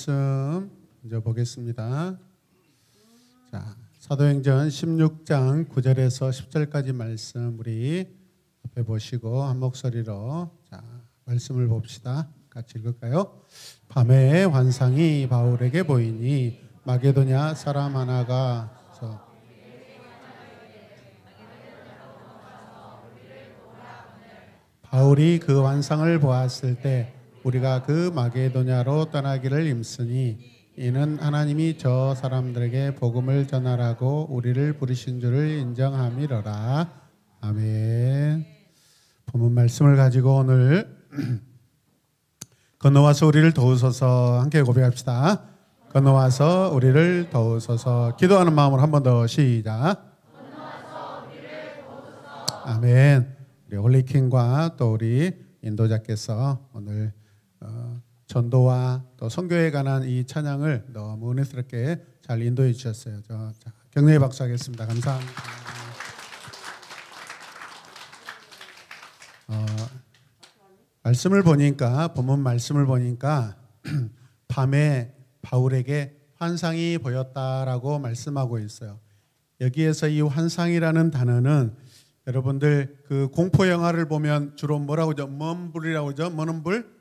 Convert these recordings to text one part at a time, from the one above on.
말씀 먼저 보겠습니다. 자, 사도행전 16장 9절에서 10절까지 말씀 우리 앞에 보시고 한 목소리로 자, 말씀을 봅시다. 같이 읽을까요? 밤에 환상이 바울에게 보이니 마게도냐 사람 하나가 바울이 그 환상을 보았을 때 우리가 그 마게도냐로 떠나기를 힘쓰니 이는 하나님이 저 사람들에게 복음을 전하라고 우리를 부르신 줄을 인정함이로라. 아멘. 본문 말씀을 가지고 오늘 건너와서 우리를 도우소서 함께 고백합시다. 건너와서 우리를 도우소서. 기도하는 마음으로 한 번 더 시작. 건너와서 우리를 도우소서. 아멘. 우리 홀리킹과 또 우리 인도자께서 오늘 전도와 또 선교에 관한 이 찬양을 너무 은혜스럽게 잘 인도해 주셨어요. 격려의 박수하겠습니다. 감사합니다. 말씀을 보니까 본문 말씀을 보니까 밤에 바울에게 환상이 보였다라고 말씀하고 있어요. 여기에서 이 환상이라는 단어는 여러분들 그 공포 영화를 보면 주로 뭐라고 하죠? 먼 불이라고 하죠? 먼 불?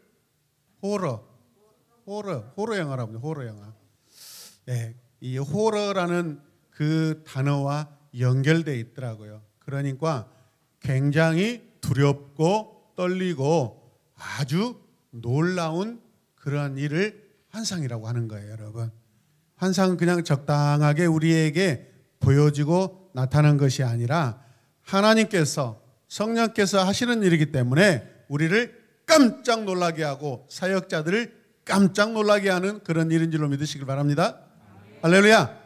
호러 영화라고 하죠. 호러 영화. 네, 이 호러라는 그 단어와 연결되어 있더라고요. 그러니까 굉장히 두렵고 떨리고 아주 놀라운 그런 일을 환상이라고 하는 거예요, 여러분. 환상은 그냥 적당하게 우리에게 보여지고 나타난 것이 아니라 하나님께서 성령께서 하시는 일이기 때문에 우리를 깜짝 놀라게 하고 사역자들을 깜짝 놀라게 하는 그런 일인 줄로 믿으시길 바랍니다. 아멘. 할렐루야.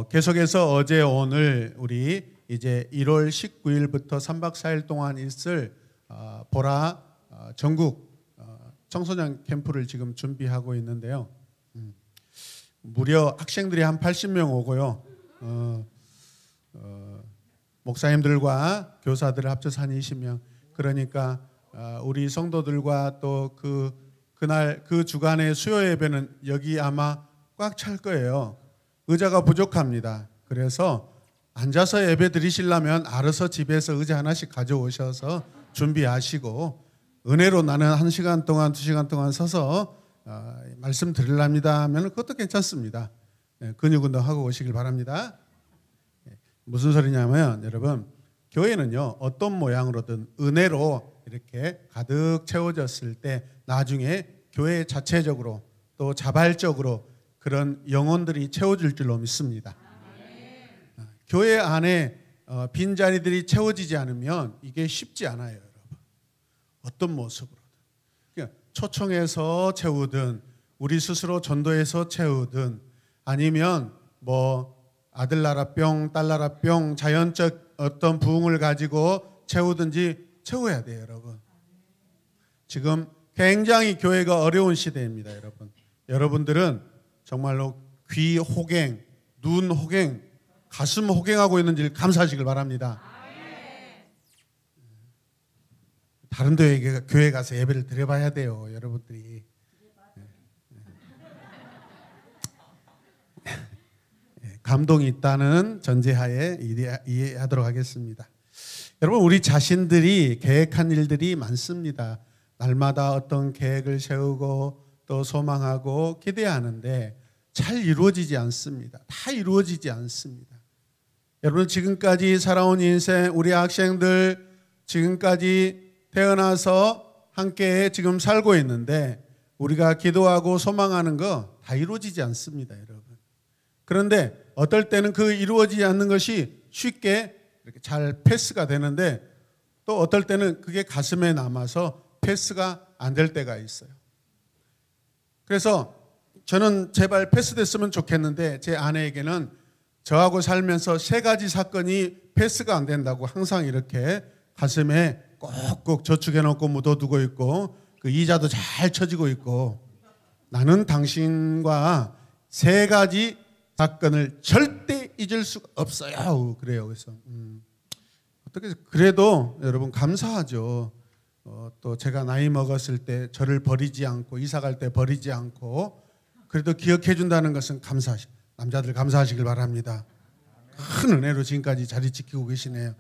계속해서 어제 오늘 우리 이제 1월 19일부터 3박 4일 동안 있을 보라 전국 청소년 캠프를 지금 준비하고 있는데요. 무려 학생들이 한 80명 오고요. 목사님들과 교사들을 합쳐서 한 20명. 그러니까 우리 성도들과 또 그날 그 주간의 수요 예배는 여기 아마 꽉 찰 거예요. 의자가 부족합니다. 그래서 앉아서 예배 드리시려면 알아서 집에서 의자 하나씩 가져오셔서 준비하시고 은혜로 나는 1시간 동안 2시간 동안 서서 말씀 드리랍니다 하면 그것도 괜찮습니다. 근육 운동하고 오시길 바랍니다. 무슨 소리냐면 여러분 교회는요 어떤 모양으로든 은혜로 이렇게 가득 채워졌을 때 나중에 교회 자체적으로 또 자발적으로 그런 영혼들이 채워질 줄로 믿습니다. 교회 안에 빈자리들이 채워지지 않으면 이게 쉽지 않아요, 여러분. 어떤 모습으로든 그냥 초청해서 채우든 우리 스스로 전도해서 채우든 아니면 뭐 아들나라 뿅, 딸나라 뿅, 자연적 어떤 부흥을 가지고 채우든지 채워야 돼요, 여러분. 지금 굉장히 교회가 어려운 시대입니다, 여러분. 여러분들은 정말로 귀 호갱, 눈 호갱, 가슴 호갱하고 있는지 감사하시길 바랍니다. 다른 교회 가서 예배를 드려봐야 돼요, 여러분들이. 감동이 있다는 전제하에 이해하도록 하겠습니다. 여러분 우리 자신들이 계획한 일들이 많습니다. 날마다 어떤 계획을 세우고 또 소망하고 기대하는데 잘 이루어지지 않습니다. 다 이루어지지 않습니다. 여러분 지금까지 살아온 인생 우리 학생들 지금까지 태어나서 함께 지금 살고 있는데 우리가 기도하고 소망하는 거 다 이루어지지 않습니다, 여러분. 그런데 어떨 때는 그 이루어지지 않는 것이 쉽게 이렇게 잘 패스가 되는데 또 어떨 때는 그게 가슴에 남아서 패스가 안 될 때가 있어요. 그래서 저는 제발 패스됐으면 좋겠는데 제 아내에게는 저하고 살면서 3가지 사건이 패스가 안 된다고 항상 이렇게 가슴에 꼭꼭 저축해놓고 묻어두고 있고 그 이자도 잘 쳐지고 있고 나는 당신과 3가지 사건을 절대 잊을 수가 없어요. 그래요. 그래서 어떻게 그래도 여러분 감사하죠. 또 제가 나이 먹었을 때 저를 버리지 않고 이사 갈 때 버리지 않고 그래도 기억해 준다는 것은 남자들 감사하시길 바랍니다. 큰 은혜로 지금까지 자리 지키고 계시네요.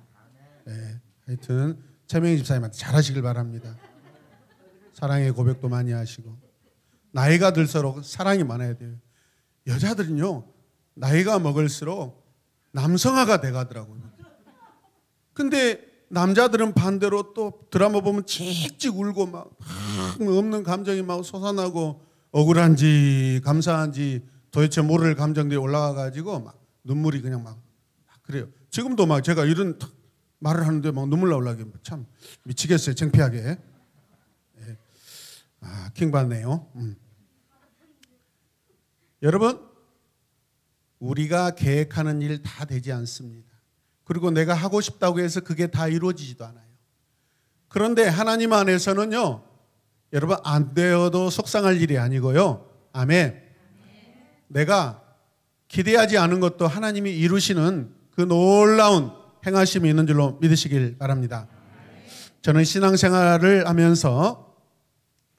네, 하여튼 최명희 집사님한테 잘하시길 바랍니다. 사랑의 고백도 많이 하시고 나이가 들수록 사랑이 많아야 돼요. 여자들은요 나이가 먹을수록 남성화가 돼가더라고요. 근데 남자들은 반대로 또 드라마 보면 칙칙 울고 막 없는 감정이 막 솟아나고 억울한지 감사한지 도대체 모를 감정들이 올라와가지고 막 눈물이 그냥 막 그래요. 지금도 막 제가 이런 말을 하는데 막 눈물 나오려고 참 미치겠어요. 창피하게. 네. 킹 받네요. 여러분 우리가 계획하는 일 다 되지 않습니다. 그리고 내가 하고 싶다고 해서 그게 다 이루어지지도 않아요. 그런데 하나님 안에서는요 여러분 안 되어도 속상할 일이 아니고요. 아멘. 내가 기대하지 않은 것도 하나님이 이루시는 그 놀라운 행하심이 있는 줄로 믿으시길 바랍니다. 저는 신앙생활을 하면서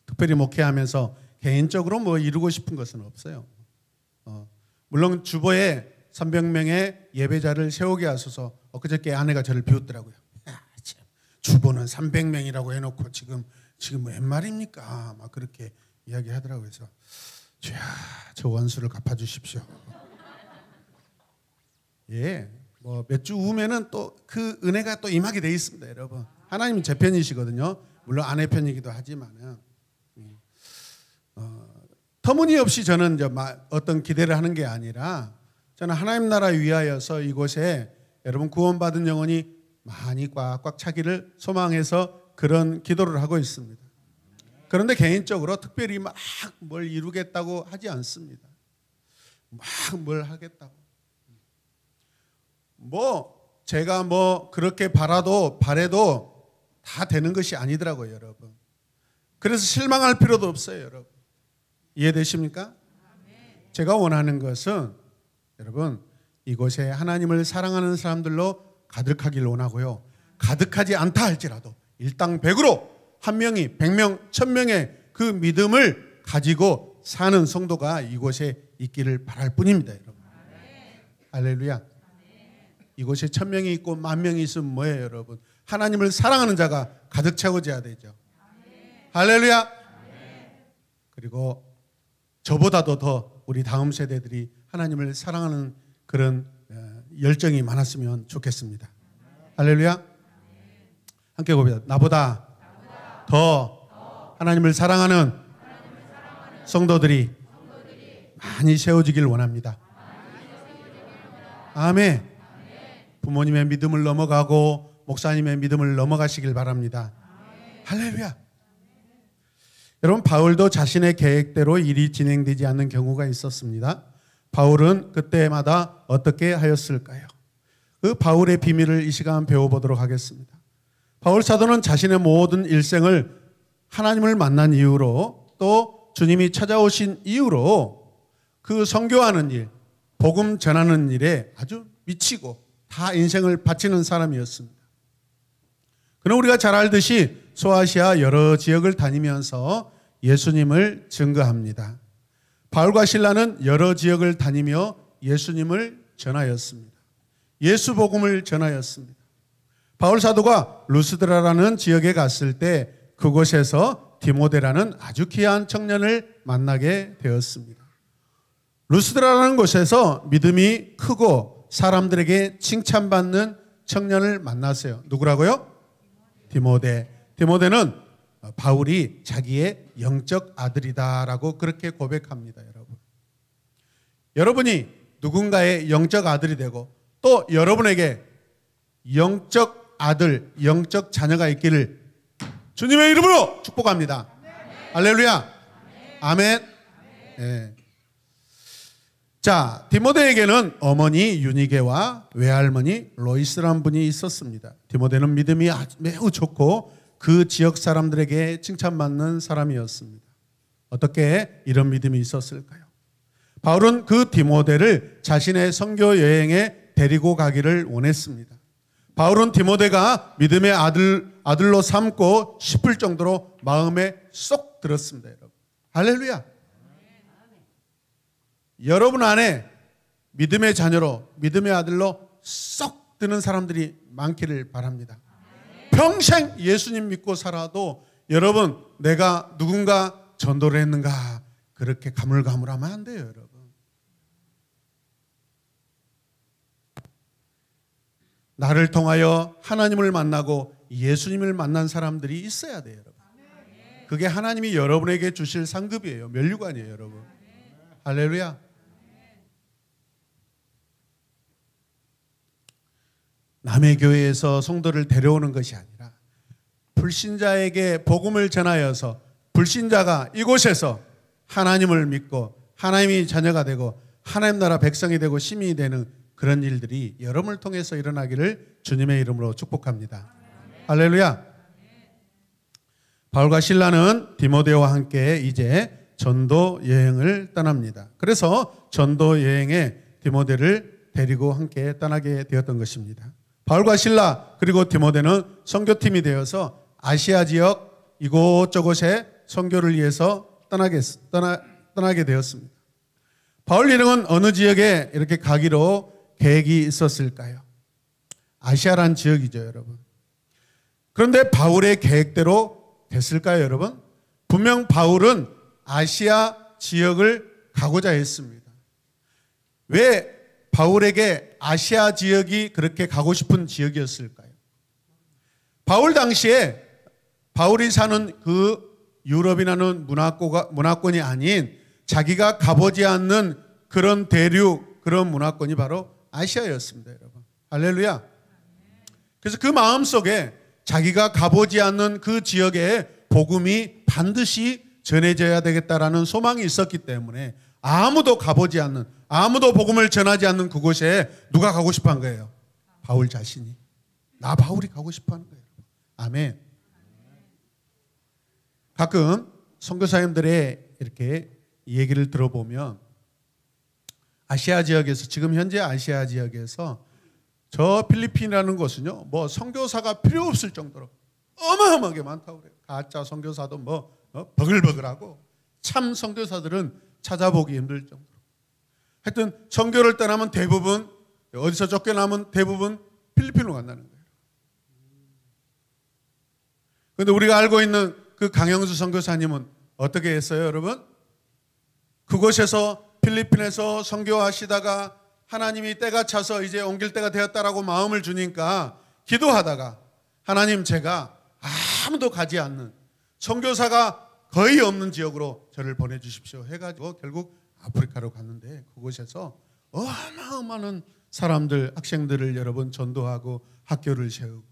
특별히 목회하면서 개인적으로 뭐 이루고 싶은 것은 없어요. 물론 주보에 300명의 예배자를 세우게 하소서. 엊그저께 아내가 저를 비웃더라고요. 주보는 300명이라고 해놓고 지금 웬 말입니까? 막 그렇게 이야기하더라고요. 그래서 주야 저 원수를 갚아주십시오. 예, 뭐 몇 주 후면은 또 그 은혜가 또 임하게 돼 있습니다, 여러분. 하나님은 제 편이시거든요. 물론 아내 편이기도 하지만은 터무니없이 저는 이제 어떤 기대를 하는 게 아니라 저는 하나님 나라 위하여서 이곳에 여러분 구원받은 영혼이 많이 꽉꽉 차기를 소망해서 그런 기도를 하고 있습니다. 그런데 개인적으로 특별히 막 뭘 이루겠다고 하지 않습니다. 막 뭘 하겠다고. 제가 그렇게 바래도 다 되는 것이 아니더라고요, 여러분. 그래서 실망할 필요도 없어요, 여러분. 이해되십니까? 제가 원하는 것은 여러분 이곳에 하나님을 사랑하는 사람들로 가득하길 원하고요. 가득하지 않다 할지라도 일당백으로 한 명이 100명, 1000명의 그 믿음을 가지고 사는 성도가 이곳에 있기를 바랄 뿐입니다, 여러분. 할렐루야. 이곳에 1000명이 있고 10,000명이 있으면 뭐예요, 여러분? 하나님을 사랑하는 자가 가득 채워져야 되죠. 할렐루야. 그리고 저보다도 더 우리 다음 세대들이 하나님을 사랑하는 그런 열정이 많았으면 좋겠습니다. 할렐루야. 함께 고백합니다. 나보다 더 하나님을 사랑하는 성도들이 많이 세워지길 원합니다. 아멘. 부모님의 믿음을 넘어가고 목사님의 믿음을 넘어가시길 바랍니다. 할렐루야. 여러분 바울도 자신의 계획대로 일이 진행되지 않는 경우가 있었습니다. 바울은 그때마다 어떻게 하였을까요? 그 바울의 비밀을 이 시간 배워보도록 하겠습니다. 바울 사도는 자신의 모든 일생을 하나님을 만난 이유로 또 주님이 찾아오신 이유로 그 선교하는 일, 복음 전하는 일에 아주 미치고 다 인생을 바치는 사람이었습니다. 그럼 우리가 잘 알듯이 소아시아 여러 지역을 다니면서 예수님을 증거합니다. 바울과 실라는 여러 지역을 다니며 예수님을 전하였습니다. 예수 복음을 전하였습니다. 바울 사도가 루스드라라는 지역에 갔을 때 그곳에서 디모데라는 아주 귀한 청년을 만나게 되었습니다. 루스드라라는 곳에서 믿음이 크고 사람들에게 칭찬받는 청년을 만났어요. 누구라고요? 디모데. 디모데는 바울이 자기의 영적 아들이다라고 그렇게 고백합니다, 여러분. 여러분이 누군가의 영적 아들이 되고 또 여러분에게 영적 아들, 영적 자녀가 있기를 주님의 이름으로 축복합니다. 할렐루야. 아멘. 네. 자, 디모데에게는 어머니 유니게와 외할머니 로이스라는 분이 있었습니다. 디모데는 믿음이 매우 좋고 그 지역 사람들에게 칭찬받는 사람이었습니다. 어떻게 이런 믿음이 있었을까요? 바울은 그 디모데를 자신의 선교 여행에 데리고 가기를 원했습니다. 바울은 디모데가 믿음의 아들로 삼고 싶을 정도로 마음에 쏙 들었습니다. 여러분. 할렐루야. 여러분 안에 믿음의 자녀로, 믿음의 아들로 쏙 드는 사람들이 많기를 바랍니다. 평생 예수님 믿고 살아도 여러분, 내가 누군가 전도를 했는가 그렇게 가물가물하면 안 돼요, 여러분. 나를 통하여 하나님을 만나고 예수님을 만난 사람들이 있어야 돼요, 여러분. 그게 하나님이 여러분에게 주실 상급이에요. 면류관이에요, 여러분. 할렐루야. 남의 교회에서 성도를 데려오는 것이 아니라 불신자에게 복음을 전하여서 불신자가 이곳에서 하나님을 믿고 하나님이 자녀가 되고 하나님 나라 백성이 되고 시민이 되는 그런 일들이 여러분을 통해서 일어나기를 주님의 이름으로 축복합니다. 할렐루야. 바울과 실라는 디모데와 함께 이제 전도 여행을 떠납니다. 그래서 전도 여행에 디모데를 데리고 함께 떠나게 되었던 것입니다. 바울과 실라 그리고 디모데는 선교팀이 되어서 아시아 지역 이곳저곳에 선교를 위해서 떠나게 되었습니다. 바울 일행은 어느 지역에 이렇게 가기로 계획이 있었을까요? 아시아란 지역이죠, 여러분. 그런데 바울의 계획대로 됐을까요, 여러분? 분명 바울은 아시아 지역을 가고자 했습니다. 왜 바울에게 아시아 지역이 그렇게 가고 싶은 지역이었을까요? 바울 당시에 바울이 사는 그 유럽이라는 문화권이 아닌 자기가 가보지 않는 그런 대륙, 그런 문화권이 바로 아시아였습니다, 여러분. 할렐루야. 그래서 그 마음속에 자기가 가보지 않는 그 지역에 복음이 반드시 전해져야 되겠다라는 소망이 있었기 때문에 아무도 가보지 않는, 아무도 복음을 전하지 않는 그곳에 누가 가고 싶어 한 거예요? 바울 자신이. 나 바울이 가고 싶어 하는 거예요. 아멘. 가끔 선교사님들의 이렇게 얘기를 들어보면 아시아 지역에서, 지금 현재 아시아 지역에서 저 필리핀이라는 곳은요, 뭐 선교사가 필요 없을 정도로 어마어마하게 많다고 그래요. 가짜 선교사도 뭐 버글버글하고 참 선교사들은 찾아보기 힘들 정도로. 하여튼 선교를 떠나면 대부분, 어디서 쫓겨나면 대부분 필리핀으로 간다는 거예요. 그런데 우리가 알고 있는 그 강영수 선교사님은 어떻게 했어요, 여러분? 그곳에서 필리핀에서 선교하시다가 하나님이 때가 차서 이제 옮길 때가 되었다라고 마음을 주니까 기도하다가 하나님, 제가 아무도 가지 않는 선교사가 거의 없는 지역으로 저를 보내주십시오 해가지고 결국 아프리카로 갔는데 그곳에서 어마어마한 사람들, 학생들을 여러분 전도하고 학교를 세우고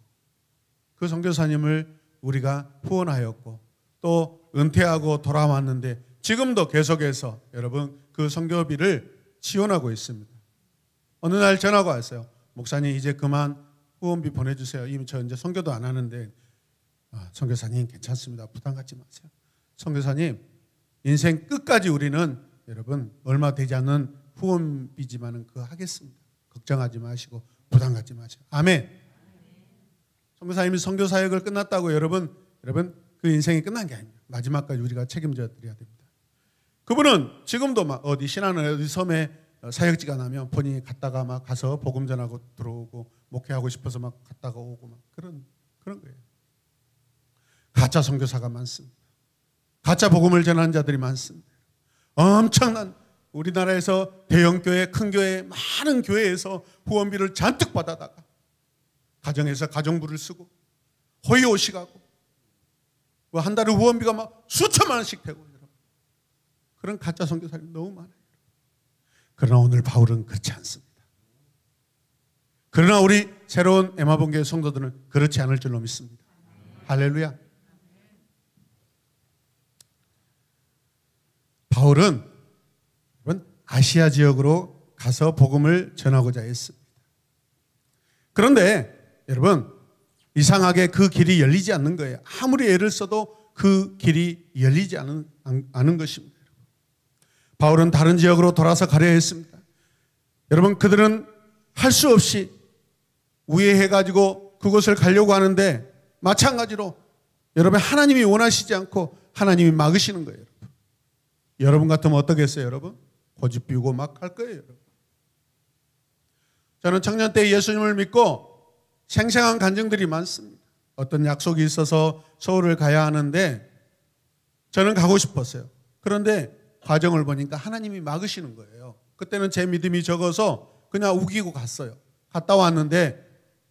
그 선교사님을 우리가 후원하였고 또 은퇴하고 돌아왔는데 지금도 계속해서 여러분 그 선교비를 지원하고 있습니다. 어느 날 전화가 왔어요. 목사님, 이제 그만 후원비 보내주세요. 이미 저 이제 선교도 안 하는데. 선교사님 괜찮습니다. 부담 갖지 마세요. 선교사님, 인생 끝까지 우리는 여러분 얼마 되지 않는 후원비지만은 그거 하겠습니다. 걱정하지 마시고 부담 갖지 마세요. 아멘. 선교사님이 선교 사역을 끝났다고 여러분 그 인생이 끝난 게 아닙니다. 마지막까지 우리가 책임져 드려야 됩니다. 그분은 지금도 막 어디 신안은 어디 섬에 사역지가 나면 본인이 갔다가 막 가서 복음 전하고 들어오고 목회하고 싶어서 막 갔다가 오고 막 그런 거예요. 가짜 선교사가 많습니다. 가짜 복음을 전하는 자들이 많습니다. 엄청난 우리나라에서 대형교회, 큰 교회, 많은 교회에서 후원비를 잔뜩 받아다가 가정에서 가정부를 쓰고 호의호식하고 한 달에 후원비가 막 수천만 원씩 되고 그런 가짜 선교사님이 너무 많아요. 그러나 오늘 바울은 그렇지 않습니다. 그러나 우리 새로운 에마본교회 성도들은 그렇지 않을 줄로 믿습니다. 할렐루야. 바울은 아시아 지역으로 가서 복음을 전하고자 했습니다. 그런데 여러분, 이상하게 그 길이 열리지 않는 거예요. 아무리 애를 써도 그 길이 열리지 않은 것입니다. 바울은 다른 지역으로 돌아서 가려 했습니다. 여러분, 그들은 할 수 없이 우회해가지고 그곳을 가려고 하는데 마찬가지로 여러분 하나님이 원하시지 않고 하나님이 막으시는 거예요. 여러분 같으면 어떻겠어요, 여러분? 고집 피우고 막 할 거예요, 여러분. 저는 청년 때 예수님을 믿고 생생한 간증들이 많습니다. 어떤 약속이 있어서 서울을 가야 하는데 저는 가고 싶었어요. 그런데 과정을 보니까 하나님이 막으시는 거예요. 그때는 제 믿음이 적어서 그냥 우기고 갔어요. 갔다 왔는데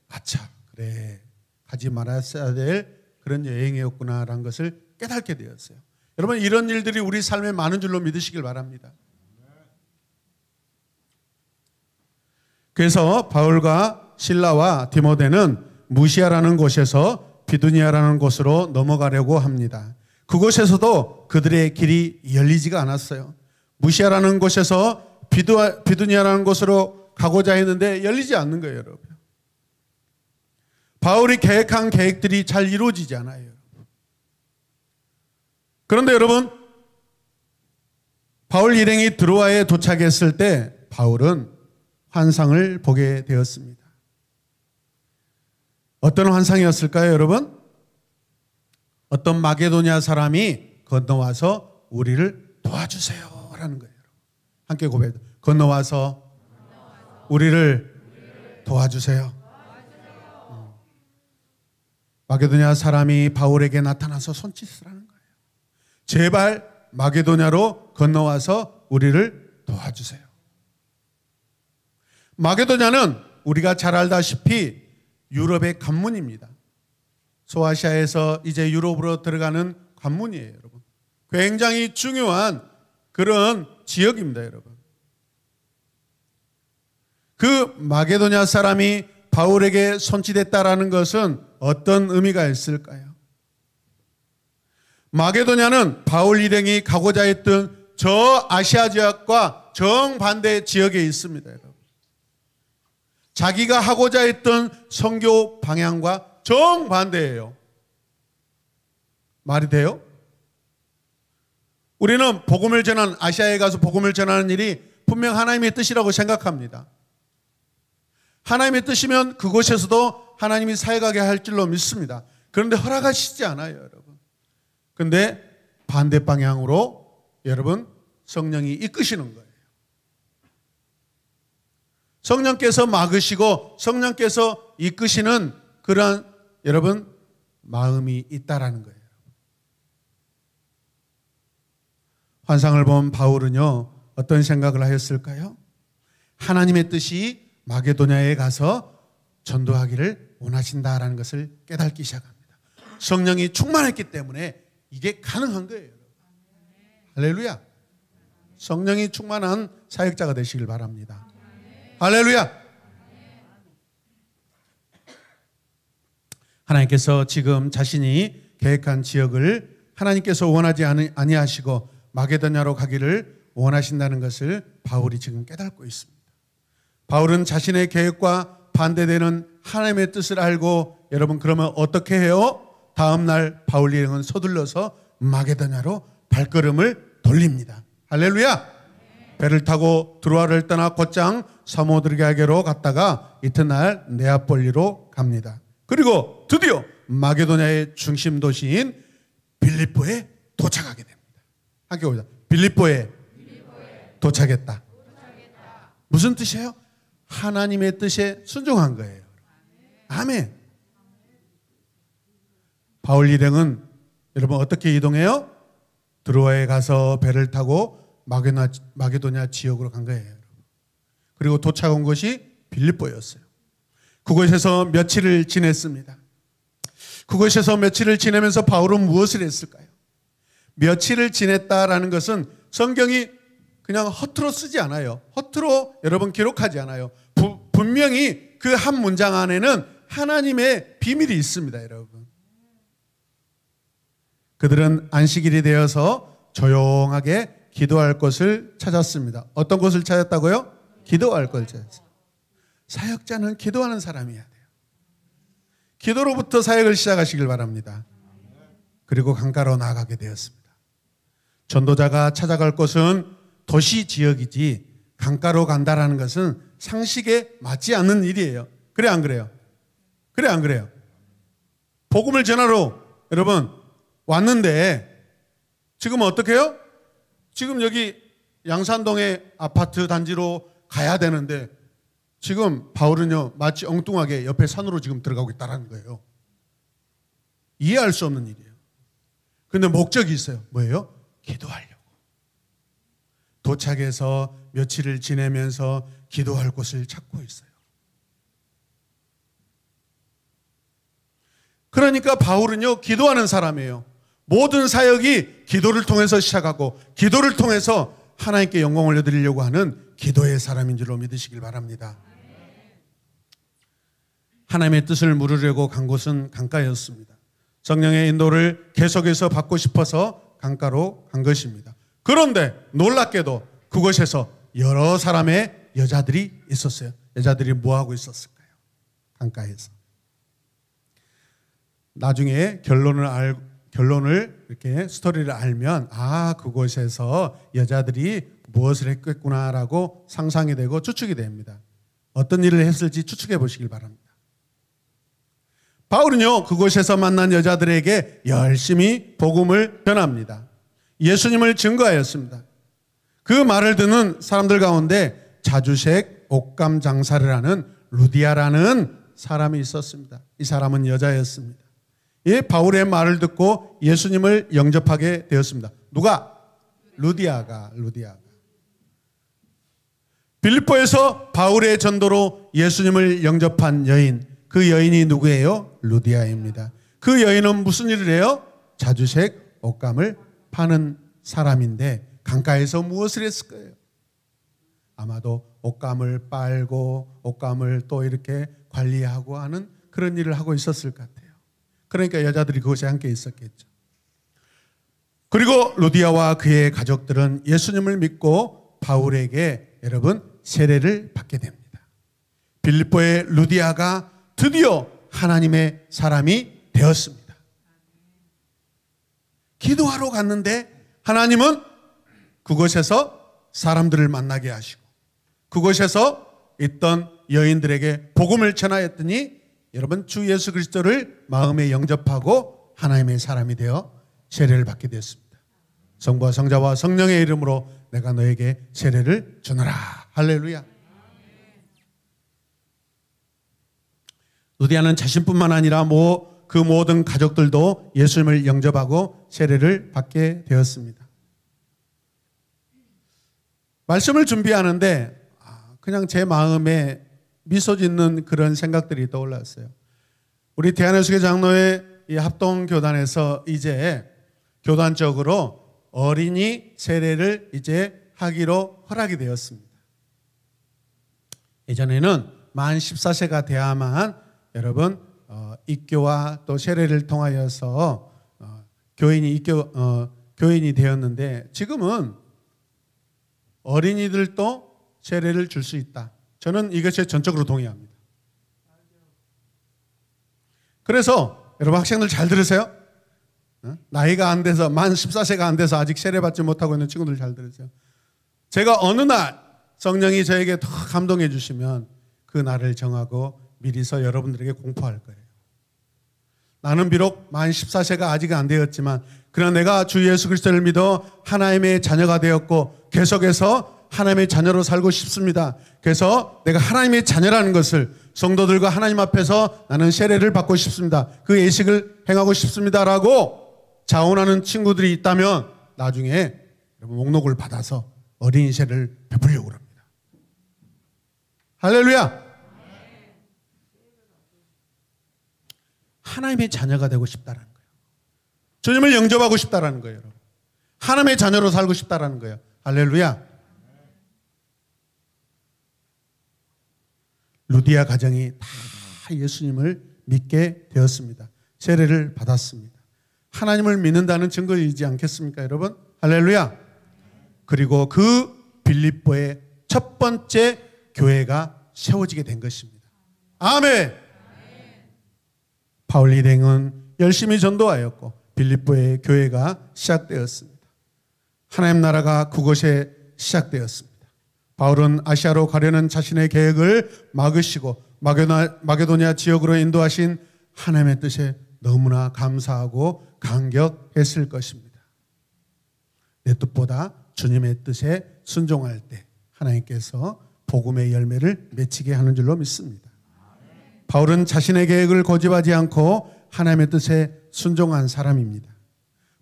아차, 그래, 가지 말았어야 될 그런 여행이었구나라는 것을 깨닫게 되었어요. 여러분, 이런 일들이 우리 삶에 많은 줄로 믿으시길 바랍니다. 그래서 바울과 실라와 디모데는 무시아라는 곳에서 비두니아라는 곳으로 넘어가려고 합니다. 그곳에서도 그들의 길이 열리지가 않았어요. 무시아라는 곳에서 비두니아라는 곳으로 가고자 했는데 열리지 않는 거예요, 여러분. 바울이 계획한 계획들이 잘 이루어지지 않아요. 그런데 여러분, 바울 일행이 드로아에 도착했을 때 바울은 환상을 보게 되었습니다. 어떤 환상이었을까요, 여러분? 어떤 마게도냐 사람이 건너와서 우리를 도와주세요 라는 거예요. 함께 고백해요. 건너와서 우리를 도와주세요. 마게도냐 사람이 바울에게 나타나서 손짓을 하는 거예요. 제발 마게도냐로 건너와서 우리를 도와주세요. 마게도냐는 우리가 잘 알다시피 유럽의 관문입니다. 소아시아에서 이제 유럽으로 들어가는 관문이에요, 여러분. 굉장히 중요한 그런 지역입니다, 여러분. 그 마게도냐 사람이 바울에게 손짓했다라는 것은 어떤 의미가 있을까요? 마게도냐는 바울 일행이 가고자 했던 저 아시아 지역과 정반대 지역에 있습니다, 여러분. 자기가 하고자 했던 선교 방향과 정반대예요. 말이 돼요? 우리는 복음을 전하는, 아시아에 가서 복음을 전하는 일이 분명 하나님의 뜻이라고 생각합니다. 하나님의 뜻이면 그곳에서도 하나님이 사역하게 할 줄로 믿습니다. 그런데 허락하시지 않아요, 여러분. 그런데 반대 방향으로 여러분 성령이 이끄시는 거예요. 성령께서 막으시고 성령께서 이끄시는 그런 여러분 마음이 있다라는 거예요. 환상을 본 바울은요, 어떤 생각을 하였을까요? 하나님의 뜻이 마게도냐에 가서 전도하기를 원하신다라는 것을 깨닫기 시작합니다. 성령이 충만했기 때문에 이게 가능한 거예요. 할렐루야. 성령이 충만한 사역자가 되시길 바랍니다. 할렐루야. 하나님께서 지금 자신이 계획한 지역을 하나님께서 원하지 아니하시고 마게도냐로 가기를 원하신다는 것을 바울이 지금 깨닫고 있습니다. 바울은 자신의 계획과 반대되는 하나님의 뜻을 알고 여러분 그러면 어떻게 해요? 다음 날 바울 일행은 서둘러서 마게도냐로 발걸음을 돌립니다. 할렐루야. 배를 타고 드로아를 떠나 곧장 사모드르게로 갔다가 이튿날 네아폴리로 갑니다. 그리고 드디어 마게도냐의 중심 도시인 빌립보에 도착하게 됩니다. 함께 보자. 빌립보에 도착했다. 무슨 뜻이에요? 하나님의 뜻에 순종한 거예요. 아멘. 바울 일행은 여러분 어떻게 이동해요? 드로아에 가서 배를 타고 마게도냐 지역으로 간 거예요. 그리고 도착한 곳이 빌립보였어요. 그곳에서 며칠을 지냈습니다. 그곳에서 며칠을 지내면서 바울은 무엇을 했을까요? 며칠을 지냈다라는 것은 성경이 그냥 허투루 쓰지 않아요. 허투루 여러분 기록하지 않아요. 분명히 그 한 문장 안에는 하나님의 비밀이 있습니다, 여러분. 그들은 안식일이 되어서 조용하게 기도할 곳을 찾았습니다. 어떤 곳을 찾았다고요? 기도할 곳을 찾았어요. 사역자는 기도하는 사람이어야 돼요. 기도로부터 사역을 시작하시길 바랍니다. 그리고 강가로 나아가게 되었습니다. 전도자가 찾아갈 곳은 도시 지역이지 강가로 간다라는 것은 상식에 맞지 않는 일이에요. 그래 안 그래요? 그래 안 그래요? 복음을 전하러 여러분 왔는데 지금 어떻게 해요? 지금 여기 양산동의 아파트 단지로 가야 되는데 지금 바울은요 마치 엉뚱하게 옆에 산으로 지금 들어가고 있다는 거예요. 이해할 수 없는 일이에요. 그런데 목적이 있어요. 뭐예요? 기도하려고. 도착해서 며칠을 지내면서 기도할 곳을 찾고 있어요. 그러니까 바울은요 기도하는 사람이에요. 모든 사역이 기도를 통해서 시작하고 기도를 통해서 하나님께 영광을 올려드리려고 하는 기도의 사람인 줄로 믿으시길 바랍니다. 하나님의 뜻을 물으려고 간 곳은 강가였습니다. 성령의 인도를 계속해서 받고 싶어서 강가로 간 것입니다. 그런데 놀랍게도 그곳에서 여러 사람의 여자들이 있었어요. 여자들이 뭐하고 있었을까요? 강가에서. 나중에 결론을 이렇게 스토리를 알면 그곳에서 여자들이 무엇을 했겠구나라고 상상이 되고 추측이 됩니다. 어떤 일을 했을지 추측해 보시길 바랍니다. 바울은요 그곳에서 만난 여자들에게 열심히 복음을 전합니다. 예수님을 증거하였습니다. 그 말을 듣는 사람들 가운데 자주색 옥감 장사를 하는 루디아라는 사람이 있었습니다. 이 사람은 여자였습니다. 이 바울의 말을 듣고 예수님을 영접하게 되었습니다. 누가? 루디아가. 빌립보에서 바울의 전도로 예수님을 영접한 여인, 그 여인이 누구예요? 루디아입니다. 그 여인은 무슨 일을 해요? 자주색 옷감을 파는 사람인데 강가에서 무엇을 했을 거예요? 아마도 옷감을 빨고 옷감을 또 이렇게 관리하고 하는 그런 일을 하고 있었을 것 같아요. 그러니까 여자들이 그곳에 함께 있었겠죠. 그리고 루디아와 그의 가족들은 예수님을 믿고 바울에게 여러분 세례를 받게 됩니다. 빌립보의 루디아가 드디어 하나님의 사람이 되었습니다. 기도하러 갔는데 하나님은 그곳에서 사람들을 만나게 하시고 그곳에서 있던 여인들에게 복음을 전하였더니 여러분 주 예수 그리스도를 마음에 영접하고 하나님의 사람이 되어 세례를 받게 되었습니다. 성부와 성자와 성령의 이름으로 내가 너에게 세례를 주노라. 할렐루야. 루디아는 자신뿐만 아니라 그 모든 가족들도 예수님을 영접하고 세례를 받게 되었습니다. 말씀을 준비하는데 그냥 제 마음에 미소 짓는 그런 생각들이 떠올랐어요. 우리 대한예수교 장로회 이 합동교단에서 이제 교단적으로 어린이 세례를 이제 하기로 허락이 되었습니다. 예전에는 만 14세가 돼야만 여러분 입교와 또 세례를 통하여서 교인이 되었는데 지금은 어린이들도 세례를 줄 수 있다. 저는 이것에 전적으로 동의합니다. 그래서 여러분 학생들 잘 들으세요. 나이가 안 돼서 만 14세가 안 돼서 아직 세례받지 못하고 있는 친구들 잘 들으세요. 제가 어느 날 성령이 저에게 더 감동해 주시면 그 날을 정하고 미리서 여러분들에게 공포할 거예요. 나는 비록 만 14세가 아직 안 되었지만 그러나 내가 주 예수 그리스도를 믿어 하나님의 자녀가 되었고 계속해서 하나님의 자녀로 살고 싶습니다. 그래서 내가 하나님의 자녀라는 것을 성도들과 하나님 앞에서 나는 세례를 받고 싶습니다. 그 예식을 행하고 싶습니다라고 자원하는 친구들이 있다면 나중에 목록을 받아서 어린이 세례를 베풀려고 합니다. 할렐루야. 하나님의 자녀가 되고 싶다라는 거예요. 주님을 영접하고 싶다라는 거예요. 하나님의 자녀로 살고 싶다라는 거예요. 할렐루야. 루디아 가정이 다 예수님을 믿게 되었습니다. 세례를 받았습니다. 하나님을 믿는다는 증거이지 않겠습니까, 여러분? 할렐루야. 그리고 그 빌립보의 첫 번째 교회가 세워지게 된 것입니다. 아멘. 바울 일행은 열심히 전도하였고 빌립보의 교회가 시작되었습니다. 하나님 나라가 그곳에 시작되었습니다. 바울은 아시아로 가려는 자신의 계획을 막으시고 마게도냐 지역으로 인도하신 하나님의 뜻에 너무나 감사하고 감격했을 것입니다. 내 뜻보다 주님의 뜻에 순종할 때 하나님께서 복음의 열매를 맺히게 하는 줄로 믿습니다. 바울은 자신의 계획을 고집하지 않고 하나님의 뜻에 순종한 사람입니다.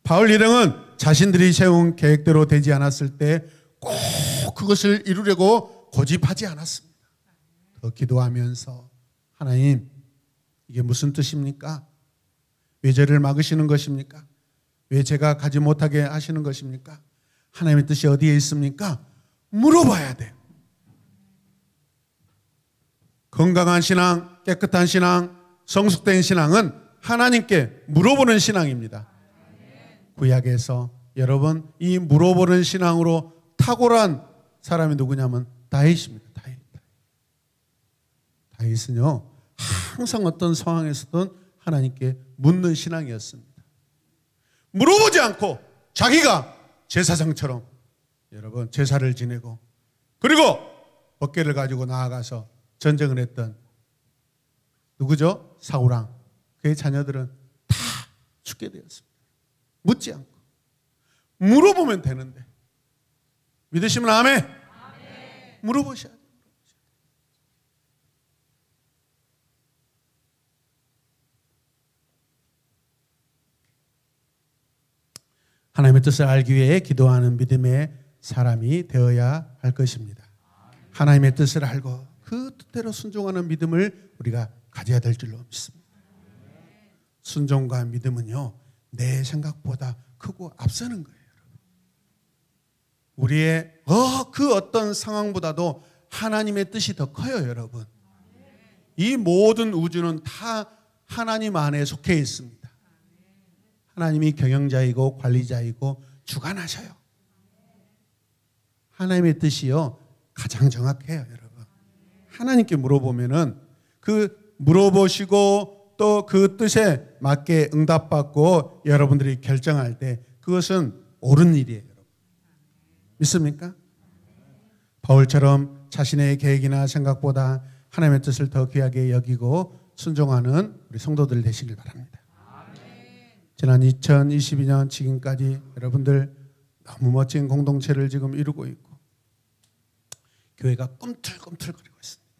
바울 일행은 자신들이 세운 계획대로 되지 않았을 때 꼭 그것을 이루려고 고집하지 않았습니다. 더 기도하면서 하나님, 이게 무슨 뜻입니까? 왜 저를 막으시는 것입니까? 왜 제가 가지 못하게 하시는 것입니까? 하나님의 뜻이 어디에 있습니까? 물어봐야 돼요. 건강한 신앙, 깨끗한 신앙, 성숙된 신앙은 하나님께 물어보는 신앙입니다. 구약에서 여러분, 이 물어보는 신앙으로 탁월한 사람이 누구냐면 다윗입니다. 다윗은요, 항상 어떤 상황에서든 하나님께 묻는 신앙이었습니다. 물어보지 않고 자기가 제사장처럼 여러분 제사를 지내고, 그리고 법궤를 가지고 나아가서 전쟁을 했던 누구죠? 사울왕. 그의 자녀들은 다 죽게 되었습니다. 묻지 않고 물어보면 되는데, 믿으시면 아멘. 물어보셔야 돼요. 하나님의 뜻을 알기 위해 기도하는 믿음의 사람이 되어야 할 것입니다. 하나님의 뜻을 알고 그 뜻대로 순종하는 믿음을 우리가 가져야 될 줄로 믿습니다. 순종과 믿음은요, 내 생각보다 크고 앞서는 거예요. 우리의 그 어떤 상황보다도 하나님의 뜻이 더 커요, 여러분. 이 모든 우주는 다 하나님 안에 속해 있습니다. 하나님이 경영자이고 관리자이고 주관하셔요. 하나님의 뜻이요, 가장 정확해요, 여러분. 하나님께 물어보면은 그 물어보시고 또 그 뜻에 맞게 응답받고 여러분들이 결정할 때 그것은 옳은 일이에요, 여러분. 믿습니까? 바울처럼 자신의 계획이나 생각보다 하나님의 뜻을 더 귀하게 여기고 순종하는 우리 성도들 되시길 바랍니다. 지난 2022년 지금까지 여러분들 너무 멋진 공동체를 지금 이루고 있고 교회가 꿈틀꿈틀거리고 있습니다.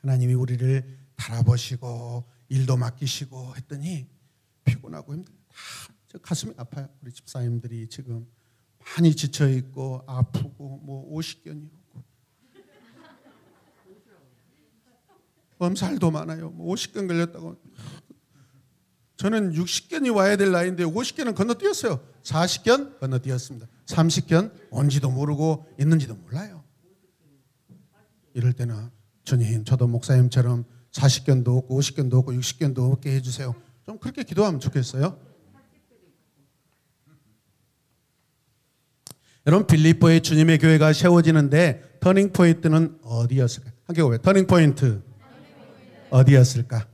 하나님이 우리를 달아보시고 일도 맡기시고 했더니 피곤하고 힘들어요. 다 가슴이 아파요. 우리 집사님들이 지금 많이 지쳐있고 아프고 뭐 오십견이 오고 엄살도 많아요. 뭐 50견 걸렸다고. 저는 60견이 와야 될 나이인데 50견은 건너뛰었어요. 40견 건너뛰었습니다. 30견 온지도 모르고 있는지도 몰라요. 이럴 때는 주님, 저도 목사님처럼 40견도 없고 50견도 없고 60견도 없게 해주세요. 좀 그렇게 기도하면 좋겠어요. 여러분, 빌립보에 주님의 교회가 세워지는데 터닝 포인트는 어디였을까요? 함께 보세요. 터닝 포인트 어디였을까?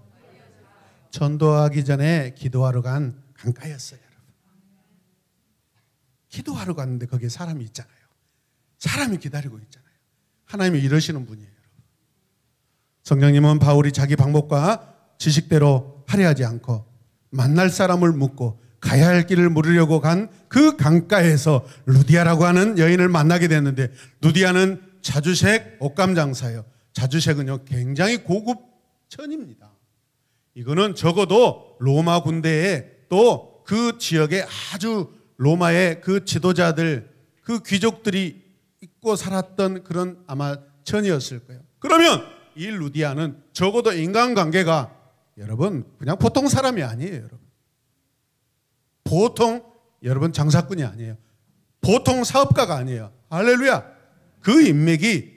전도하기 전에 기도하러 간 강가였어요, 여러분. 기도하러 갔는데 거기에 사람이 있잖아요. 사람이 기다리고 있잖아요. 하나님이 이러시는 분이에요, 여러분. 성령님은 바울이 자기 방법과 지식대로 하려 하지 않고 만날 사람을 묻고 가야 할 길을 물으려고 간 그 강가에서 루디아라고 하는 여인을 만나게 됐는데, 루디아는 자주색 옷감 장사예요. 자주색은요, 굉장히 고급 천입니다. 이거는 적어도 로마 군대에 또 그 지역에 아주 로마의 그 지도자들, 그 귀족들이 입고 살았던 그런 아마 천이었을 거예요. 그러면 이 루디아는 적어도 인간관계가 여러분 그냥 보통 사람이 아니에요, 여러분. 보통 여러분 장사꾼이 아니에요. 보통 사업가가 아니에요. 할렐루야. 그 인맥이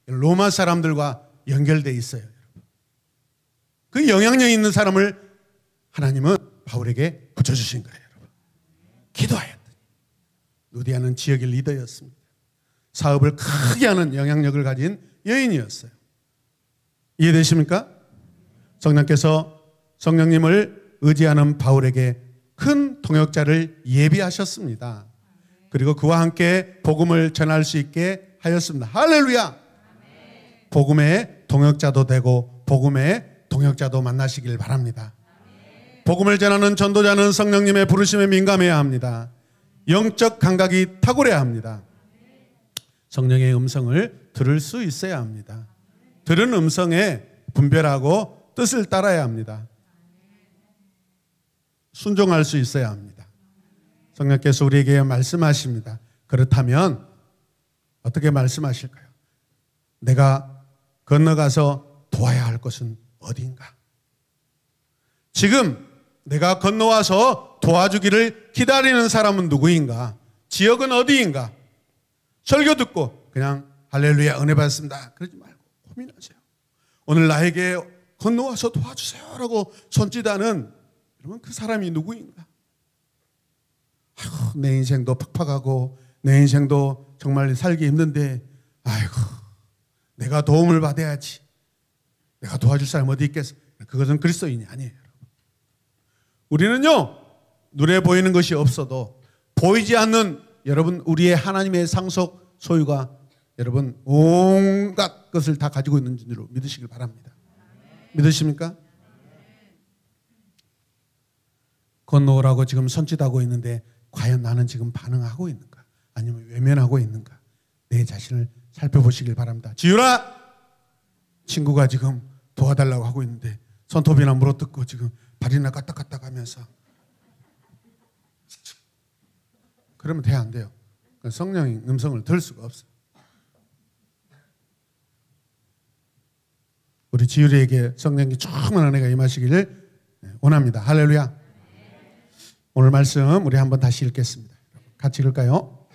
로마 사람들과 연결되어 있어요. 그 영향력 있는 사람을 하나님은 바울에게 붙여주신 거예요, 여러분. 기도하였더니 루디아는 지역의 리더였습니다. 사업을 크게 하는 영향력을 가진 여인이었어요. 이해되십니까? 성령께서 성령님을 의지하는 바울에게 큰 통역자를 예비하셨습니다. 그리고 그와 함께 복음을 전할 수 있게 하였습니다. 할렐루야. 복음의 통역자도 되고 복음의 동역자도 만나시길 바랍니다. 복음을 전하는 전도자는 성령님의 부르심에 민감해야 합니다. 영적 감각이 탁월해야 합니다. 성령의 음성을 들을 수 있어야 합니다. 들은 음성에 분별하고 뜻을 따라야 합니다. 순종할 수 있어야 합니다. 성령께서 우리에게 말씀하십니다. 그렇다면 어떻게 말씀하실까요? 내가 건너가서 도와야 할 곳은 어디인가? 지금 내가 건너와서 도와주기를 기다리는 사람은 누구인가? 지역은 어디인가? 설교 듣고 그냥 할렐루야 은혜 받습니다 그러지 말고 고민하세요. 오늘 나에게 건너와서 도와주세요 라고 손짓하는 여러분 그 사람이 누구인가? 아이고, 내 인생도 팍팍하고 내 인생도 정말 살기 힘든데 아이고 내가 도움을 받아야지. 내가 도와줄 사람 어디 있겠어? 그것은 그리스도인이 아니에요. 우리는요 눈에 보이는 것이 없어도 보이지 않는 여러분 우리의 하나님의 상속 소유가 여러분 온갖 것을 다 가지고 있는 줄로 믿으시길 바랍니다. 믿으십니까? 건너오라고 지금 손짓하고 있는데 과연 나는 지금 반응하고 있는가? 아니면 외면하고 있는가? 내 자신을 살펴보시길 바랍니다. 지유라! 친구가 지금 도와달라고 하고 있는데 손톱이나 물어뜯고 지금 발이나 까딱까딱 하면서 그러면 돼 안 돼요? 성령의 음성을 들을 수가 없어요. 우리 지유리에게 성령이 충만한 은혜가 임하시기를 원합니다. 할렐루야. 오늘 말씀 우리 한번 다시 읽겠습니다. 같이 읽을까요?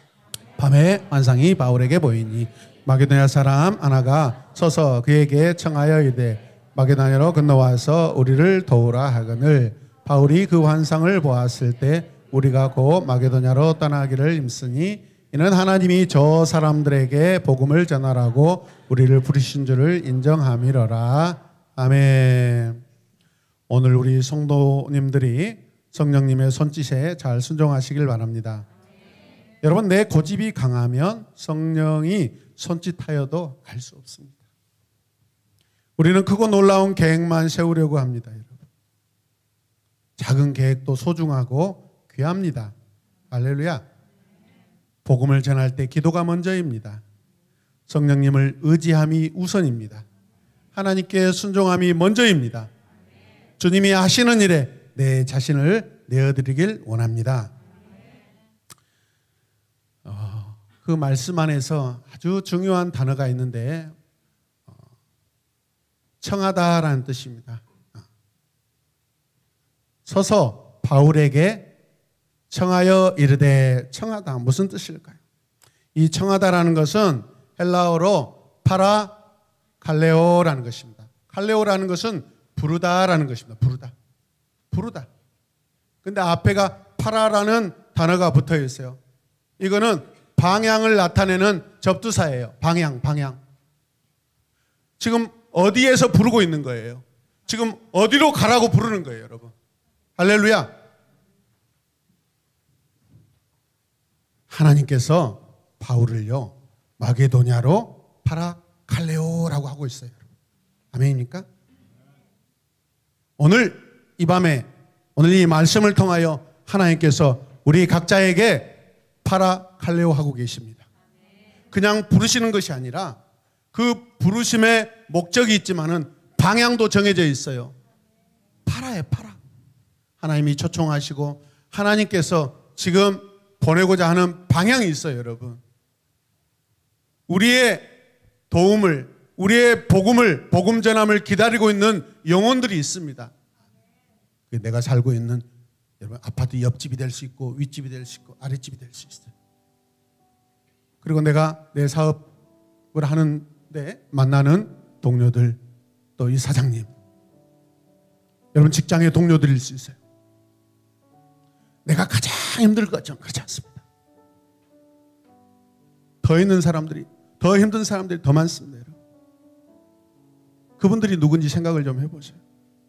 밤에 환상이 바울에게 보이니 마게도냐 사람 하나가 서서 그에게 청하여 이르되 마게도냐로 건너와서 우리를 도우라 하거늘 바울이 그 환상을 보았을 때 우리가 곧 마게도냐로 떠나기를 힘쓰니 이는 하나님이 저 사람들에게 복음을 전하라고 우리를 부르신 줄을 인정함이로라. 아멘. 오늘 우리 성도님들이 성령님의 손짓에 잘 순종하시길 바랍니다. 여러분 내 고집이 강하면 성령이 손짓하여도 갈 수 없습니다. 우리는 크고 놀라운 계획만 세우려고 합니다. 여러분. 작은 계획도 소중하고 귀합니다. 할렐루야. 복음을 전할 때 기도가 먼저입니다. 성령님을 의지함이 우선입니다. 하나님께 순종함이 먼저입니다. 주님이 하시는 일에 내 자신을 내어드리길 원합니다. 그 말씀 안에서 아주 중요한 단어가 있는데 청하다라는 뜻입니다. 서서 바울에게 청하여 이르되 청하다 무슨 뜻일까요? 이 청하다라는 것은 헬라어로 파라 칼레오라는 것입니다. 칼레오라는 것은 부르다라는 것입니다. 부르다. 근데 앞에가 파라라는 단어가 붙어 있어요. 이거는 방향을 나타내는 접두사예요. 방향. 지금 어디에서 부르고 있는 거예요? 지금 어디로 가라고 부르는 거예요, 여러분. 할렐루야. 하나님께서 바울을요 마게도냐로 파라칼레오라고 하고 있어요. 아멘입니까? 오늘 이 밤에 오늘 이 말씀을 통하여 하나님께서 우리 각자에게 파라칼레오 하고 계십니다. 그냥 부르시는 것이 아니라 그 부르심의 목적이 있지만은 방향도 정해져 있어요. 파라예요, 파라. 하나님이 초청하시고 하나님께서 지금 보내고자 하는 방향이 있어요, 여러분. 우리의 도움을, 우리의 복음을, 복음 전함을 기다리고 있는 영혼들이 있습니다. 내가 살고 있는 여러분 아파트 옆집이 될 수 있고 윗집이 될 수 있고 아랫집이 될 수 있어요. 그리고 내가 내 사업을 하는데 만나는 동료들, 또 이 사장님, 여러분 직장의 동료들일 수 있어요. 내가 가장 힘들 것처럼 그렇지 않습니다. 더 있는 사람들이, 더 힘든 사람들이 더 많습니다. 여러분. 그분들이 누군지 생각을 좀 해보세요.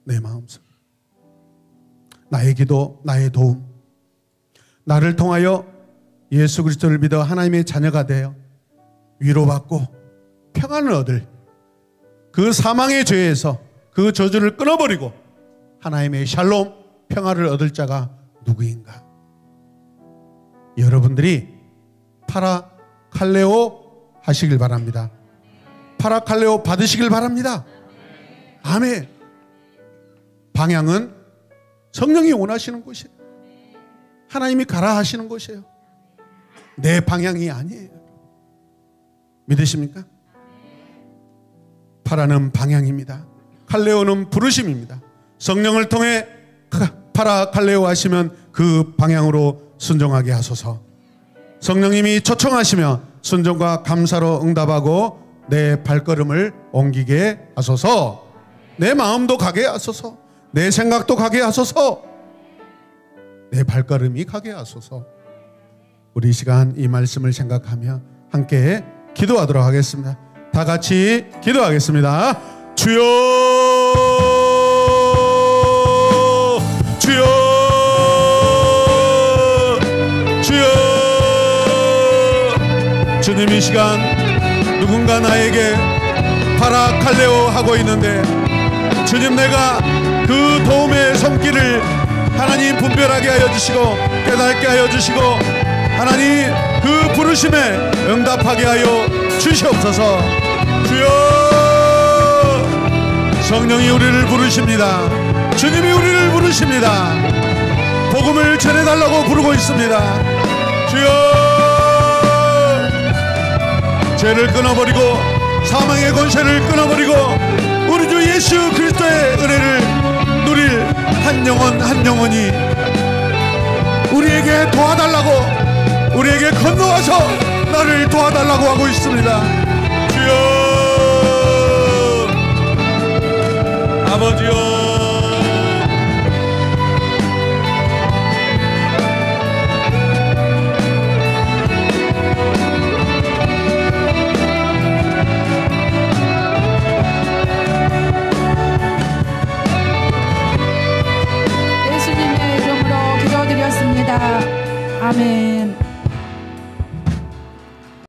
내 마음속. 나의 기도, 나의 도움, 나를 통하여 예수 그리스도를 믿어 하나님의 자녀가 되어 위로받고 평안을 얻을 그 사망의 죄에서 그 저주를 끊어버리고 하나님의 샬롬 평화를 얻을 자가 누구인가? 여러분들이 파라칼레오 하시길 바랍니다. 파라칼레오 받으시길 바랍니다. 아멘. 방향은 성령이 원하시는 곳이에요. 하나님이 가라 하시는 곳이에요. 내 방향이 아니에요. 믿으십니까? 파라는 방향입니다. 칼레오는 부르심입니다. 성령을 통해 파라칼레오 하시면 그 방향으로 순종하게 하소서. 성령님이 초청하시며 순종과 감사로 응답하고 내 발걸음을 옮기게 하소서. 내 마음도 가게 하소서. 내 생각도 가게 하소서. 내 발걸음이 가게 하소서. 우리 이 시간 이 말씀을 생각하며 함께 기도하도록 하겠습니다. 다 같이 기도하겠습니다. 주여, 주여, 주여. 주님, 이 시간 누군가 나에게 파라칼레오 하고 있는데, 주님, 내가 그 도움의 손길을 하나님 분별하게 하여 주시고 깨닫게 하여 주시고 하나님 그 부르심에 응답하게 하여 주시옵소서. 주여, 성령이 우리를 부르십니다. 주님이 우리를 부르십니다. 복음을 전해달라고 부르고 있습니다. 주여, 죄를 끊어버리고 사망의 권세를 끊어버리고 우리 주 예수 그리스도의 은혜를 누릴 한 영혼 한 영혼이 우리에게 도와달라고, 우리에게 건너와서 나를 도와달라고 하고 있습니다. 주여, 아버지여, 예수님의 이름으로 기도드렸습니다. 아멘.